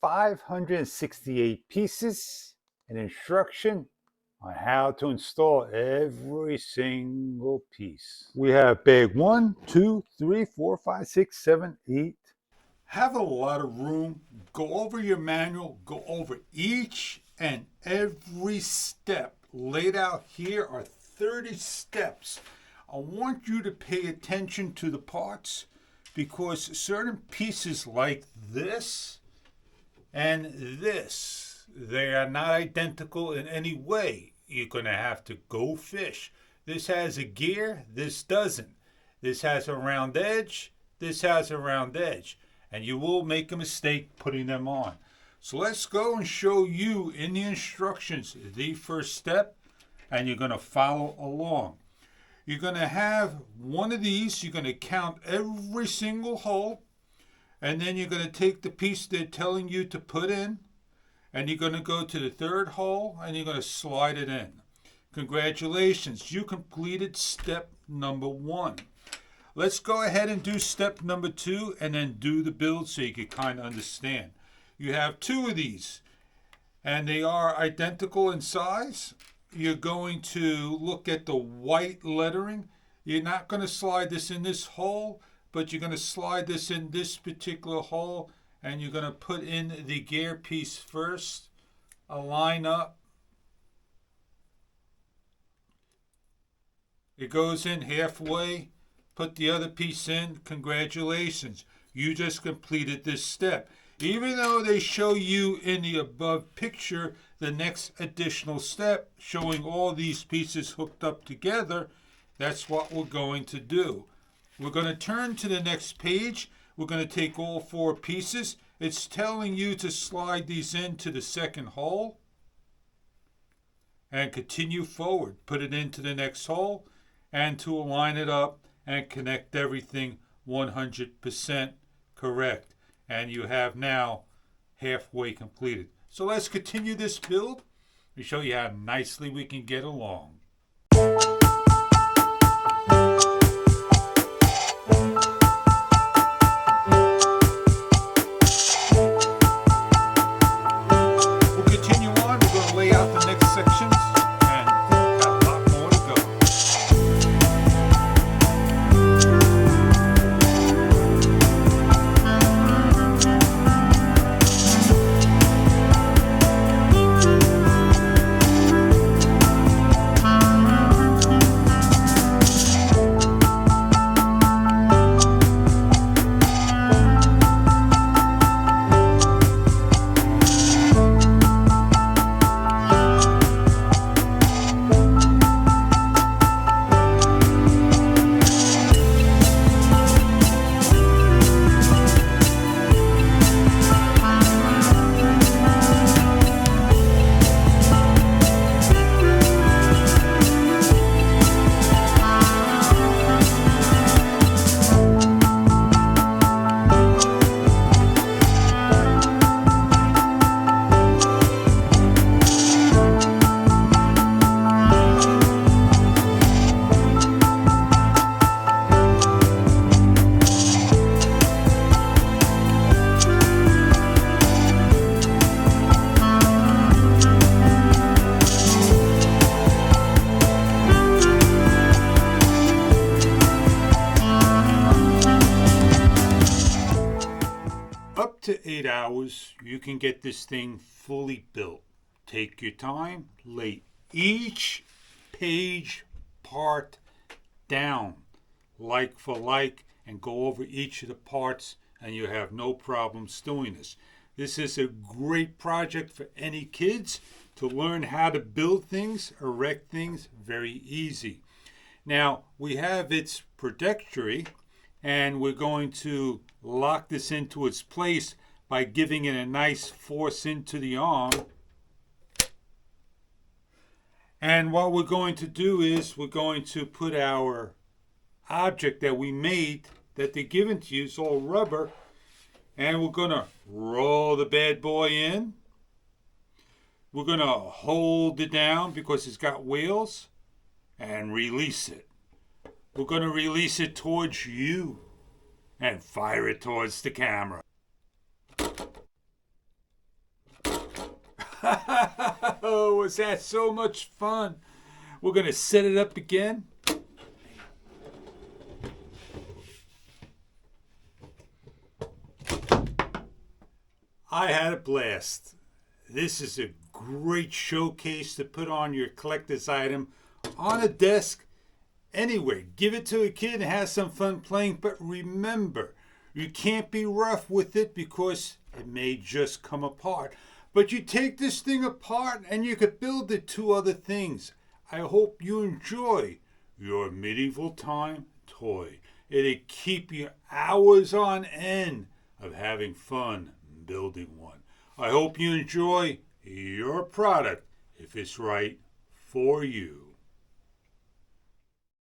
568 pieces, an instruction on how to install every single piece. We have bag 1, 2, 3, 4, 5, 6, 7, 8. Have a lot of room. Go over your manual. Go over each and every step. Laid out here are 30 steps. I want you to pay attention to the parts because certain pieces like this and this, they are not identical in any way. You're going to have to go fish. This has a gear, this doesn't. This has a round edge, this has a round edge. And you will make a mistake putting them on. So let's go and show you in the instructions the first step, and you're going to follow along. You're going to have one of these. You're going to count every single hole, and then you're going to take the piece they're telling you to put in, and you're going to go to the third hole, and you're going to slide it in. Congratulations, you completed step number 1. Let's go ahead and do step number 2 and then do the build so you can kind of understand. You have 2 of these and they are identical in size. You're going to look at the white lettering. You're not going to slide this in this hole, but you're going to slide this in this particular hole, and you're going to put in the gear piece first. Align up. It goes in halfway. Put the other piece in. Congratulations. You just completed this step. Even though they show you in the above picture the next additional step showing all these pieces hooked up together, that's what we're going to do. We're going to turn to the next page. We're going to take all 4 pieces. It's telling you to slide these into the second hole and continue forward. Put it into the next hole and to align it up and connect everything 100% correct. And you have now halfway completed. So let's continue this build and show you how nicely we can get along. We'll continue on. We're going to lay out the next sections. To 8 hours, you can get this thing fully built. Take your time, lay each page part down, like for like, and go over each of the parts, and you have no problems doing this. This is a great project for any kids to learn how to build things, erect things, very easy. Now, we have its trajectory, and we're going to lock this into its place by giving it a nice force into the arm. And what we're going to do is we're going to put our object that we made, that they're given to you, it's all rubber, and we're going to roll the bad boy in. We're going to hold it down because it's got wheels and release it. We're going to release it towards you and fire it towards the camera. Oh, was that so much fun? We're going to set it up again. I had a blast. This is a great showcase to put on your collector's item on a desk. Anyway, give it to a kid and have some fun playing. But remember, you can't be rough with it because it may just come apart. But you take this thing apart and you could build it to other things. I hope you enjoy your medieval time toy. It'll keep you hours on end of having fun building one. I hope you enjoy your product if it's right for you.